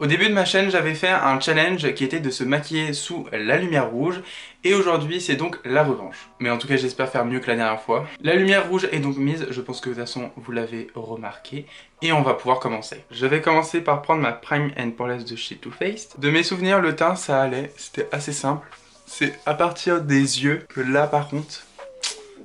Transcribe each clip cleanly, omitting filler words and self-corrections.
Au début de ma chaîne, j'avais fait un challenge qui était de se maquiller sous la lumière rouge et aujourd'hui c'est donc la revanche. Mais en tout cas j'espère faire mieux que la dernière fois. La lumière rouge est donc mise, je pense que de toute façon vous l'avez remarqué et on va pouvoir commencer. Je vais commencer par prendre ma Prime and Poreless de chez Too Faced. De mes souvenirs le teint ça allait, c'était assez simple. C'est à partir des yeux que là par contre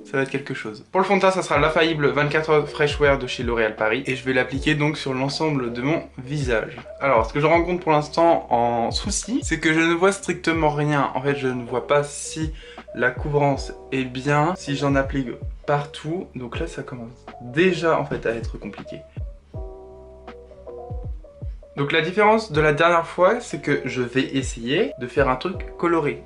ça va être quelque chose. Pour le fond de teint, ça sera l'infaillible 24 heures Fresh Wear de chez L'Oréal Paris. Et je vais l'appliquer donc sur l'ensemble de mon visage. Alors, ce que je rencontre pour l'instant en souci, c'est que je ne vois strictement rien. En fait, je ne vois pas si la couvrance est bien, si j'en applique partout. Donc là, ça commence déjà en fait à être compliqué. Donc la différence de la dernière fois, c'est que je vais essayer de faire un truc coloré.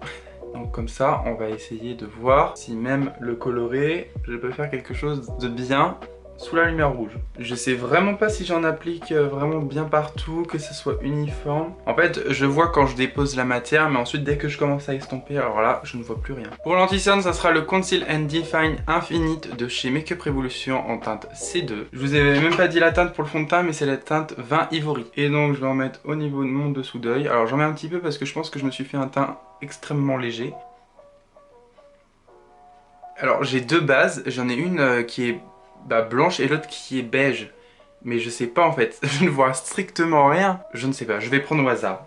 Donc comme ça, on va essayer de voir si même le coloré, je peux faire quelque chose de bien sous la lumière rouge. Je sais vraiment pas si j'en applique vraiment bien partout, que ce soit uniforme. En fait, je vois quand je dépose la matière, mais ensuite dès que je commence à estomper, alors là, je ne vois plus rien. Pour l'anti-cerne, ça sera le Conceal and Define Infinite de chez Makeup Revolution en teinte C2. Je vous avais même pas dit la teinte pour le fond de teint, mais c'est la teinte vin ivory. Et donc je vais en mettre au niveau de mon dessous d'œil. Alors j'en mets un petit peu parce que je pense que je me suis fait un teint extrêmement léger. Alors j'ai deux bases, j'en ai une qui est blanche et l'autre qui est beige. Mais je sais pas en fait, je ne vois strictement rien. Je ne sais pas, je vais prendre au hasard.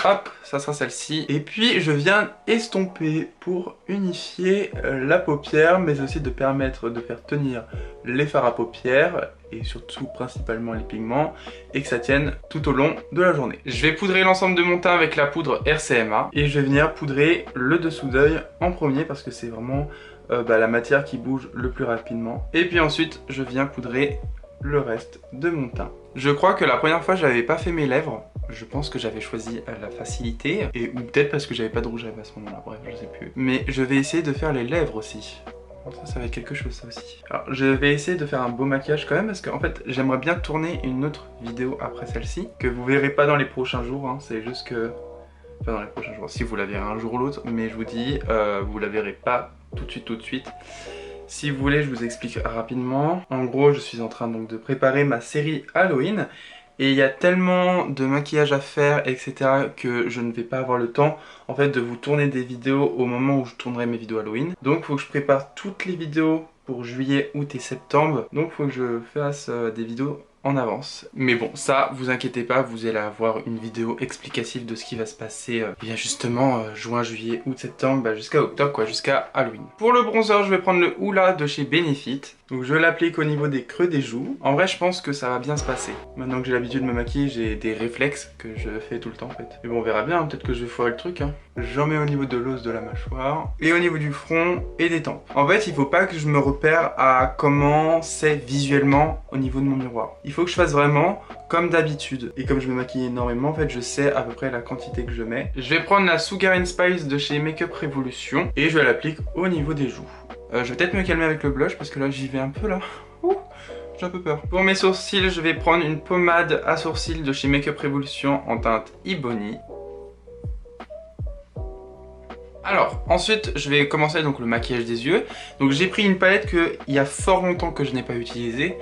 Hop, ça sera celle-ci. Et puis je viens estomper pour unifier la paupière, mais aussi de permettre de faire tenir les fards à paupières et surtout principalement les pigments et que ça tienne tout au long de la journée. Je vais poudrer l'ensemble de mon teint avec la poudre RCMA et je vais venir poudrer le dessous d'œil en premier parce que c'est vraiment la matière qui bouge le plus rapidement. Et puis ensuite je viens poudrer le reste de mon teint. Je crois que la première fois j'avais pas fait mes lèvres. Je pense que j'avais choisi la facilité, ou peut-être parce que j'avais pas de rouge à lèvres à ce moment-là, bref, je sais plus. Mais je vais essayer de faire les lèvres aussi. Ça va être quelque chose ça aussi. Alors je vais essayer de faire un beau maquillage quand même parce qu'en fait j'aimerais bien tourner une autre vidéo après celle-ci que vous verrez pas dans les prochains jours, hein. C'est juste que... Enfin dans les prochains jours, si vous la verrez un jour ou l'autre, mais je vous dis, vous la verrez pas tout de suite. Si vous voulez, je vous explique rapidement. En gros, je suis en train donc de préparer ma série Halloween. Et il y a tellement de maquillage à faire, etc. que je ne vais pas avoir le temps en fait de vous tourner des vidéos au moment où je tournerai mes vidéos Halloween. Donc il faut que je prépare toutes les vidéos pour juillet, août et septembre. Donc il faut que je fasse des vidéos en avance. Mais bon, ça, vous inquiétez pas, vous allez avoir une vidéo explicative de ce qui va se passer bien justement juin, juillet, août, septembre, jusqu'à octobre quoi, jusqu'à Halloween. Pour le bronzer, je vais prendre le Hoola de chez Benefit. Donc je l'applique au niveau des creux des joues. En vrai, je pense que ça va bien se passer. Maintenant que j'ai l'habitude de me maquiller, j'ai des réflexes que je fais tout le temps en fait. Mais bon, on verra bien, hein, peut-être que je vais foirer le truc. Hein. J'en mets au niveau de l'os de la mâchoire et au niveau du front et des tempes. En fait, il faut pas que je me repère à comment c'est visuellement au niveau de mon miroir. Il faut que je fasse vraiment comme d'habitude. Et comme je me maquille énormément, en fait, je sais à peu près la quantité que je mets. Je vais prendre la Sugar and Spice de chez Makeup Revolution et je l'applique au niveau des joues. Je vais peut-être me calmer avec le blush parce que là j'y vais un peu là. Ouh, j'ai un peu peur. Pour mes sourcils, je vais prendre une pommade à sourcils de chez Makeup Revolution en teinte Ebony. Alors, ensuite, je vais commencer donc le maquillage des yeux. Donc j'ai pris une palette qu'il y a fort longtemps que je n'ai pas utilisée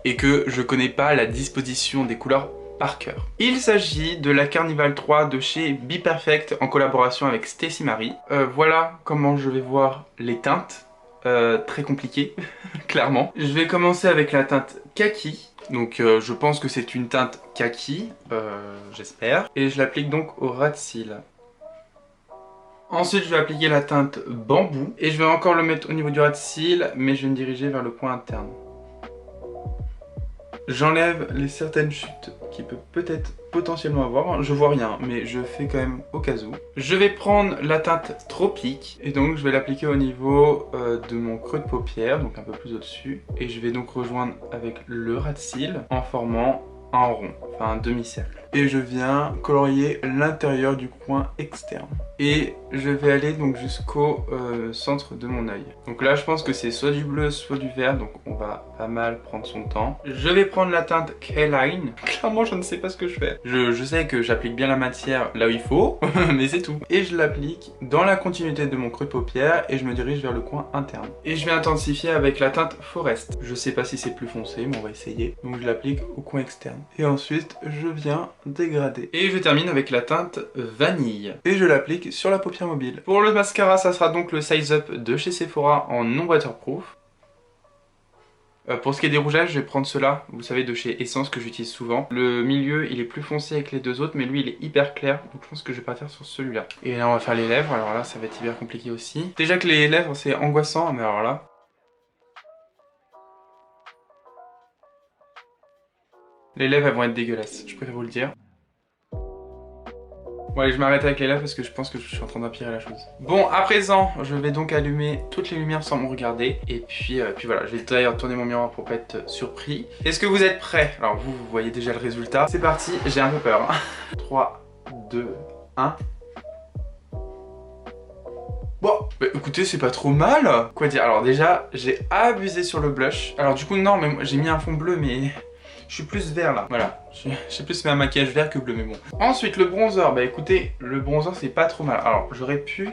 et que je connais pas la disposition des couleurs par cœur. Il s'agit de la Carnival 3 de chez Be Perfect en collaboration avec Stacey Marie. Voilà comment je vais voir les teintes. Très compliqué, clairement. Je vais commencer avec la teinte kaki. Donc je pense que c'est une teinte kaki, j'espère. Et je l'applique donc au ras de cils. Ensuite je vais appliquer la teinte bambou. Et je vais encore le mettre au niveau du ras de cils, mais je vais me diriger vers le coin interne. J'enlève les certaines chutes qui peut peut-être potentiellement avoir. Je vois rien, mais je fais quand même au cas où. Je vais prendre la teinte tropique et donc je vais l'appliquer au niveau de mon creux de paupière, donc un peu plus au-dessus. Et je vais donc rejoindre avec le ras de cils en formant un rond, enfin un demi-cercle. Et je viens colorier l'intérieur du coin externe. Et je vais aller donc jusqu'au centre de mon œil. Donc là je pense que c'est soit du bleu soit du vert, donc on va pas mal prendre son temps. Je vais prendre la teinte K-Line. Clairement je ne sais pas ce que je fais. Je sais que j'applique bien la matière là où il faut, mais c'est tout. Et je l'applique dans la continuité de mon creux de paupière et je me dirige vers le coin interne. Et je vais intensifier avec la teinte Forest. Je sais pas si c'est plus foncé, mais on va essayer. Donc je l'applique au coin externe. Et ensuite je viens dégradé. Et je termine avec la teinte vanille. Et je l'applique sur la paupière mobile. Pour le mascara, ça sera donc le Size Up de chez Sephora en non waterproof. Pour ce qui est des rougeages, je vais prendre ceux-là, vous savez, de chez Essence, que j'utilise souvent. Le milieu, il est plus foncé avec les deux autres, mais lui, il est hyper clair, donc je pense que je vais partir sur celui-là. Et là, on va faire les lèvres, alors là, ça va être hyper compliqué aussi. Déjà que les lèvres, c'est angoissant, mais alors là... Les lèvres, elles vont être dégueulasses, je préfère vous le dire. Bon allez, je m'arrête avec les lèvres parce que je pense que je suis en train d'empirer la chose. Bon, à présent, je vais donc allumer toutes les lumières sans me regarder. Et puis voilà, je vais d'ailleurs tourner mon miroir pour pas être surpris. Est-ce que vous êtes prêts? Alors vous voyez déjà le résultat. C'est parti, j'ai un peu peur. 3, 2, 1... Bon, bah écoutez, c'est pas trop mal. Quoi dire? Alors déjà, j'ai abusé sur le blush. Alors du coup, non, mais j'ai mis un fond bleu, mais... Je suis plus vert là, voilà. J'ai plus fait un maquillage vert que bleu, mais bon. Ensuite, le bronzer. Bah écoutez, le bronzer, c'est pas trop mal. Alors, j'aurais pu,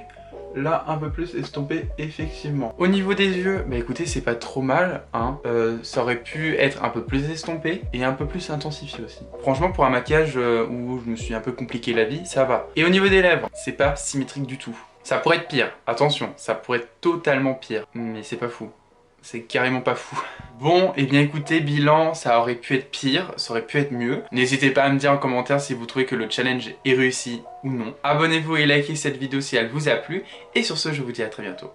là, un peu plus estomper, effectivement. Au niveau des yeux, bah écoutez, c'est pas trop mal, hein. Ça aurait pu être un peu plus estompé et un peu plus intensifié aussi. Franchement, pour un maquillage où je me suis un peu compliqué la vie, ça va. Et au niveau des lèvres, c'est pas symétrique du tout. Ça pourrait être pire, attention, ça pourrait être totalement pire. Mais c'est pas fou. C'est carrément pas fou. Bon, et bien écoutez, bilan, ça aurait pu être pire, ça aurait pu être mieux. N'hésitez pas à me dire en commentaire si vous trouvez que le challenge est réussi ou non. Abonnez-vous et likez cette vidéo si elle vous a plu. Et sur ce, je vous dis à très bientôt.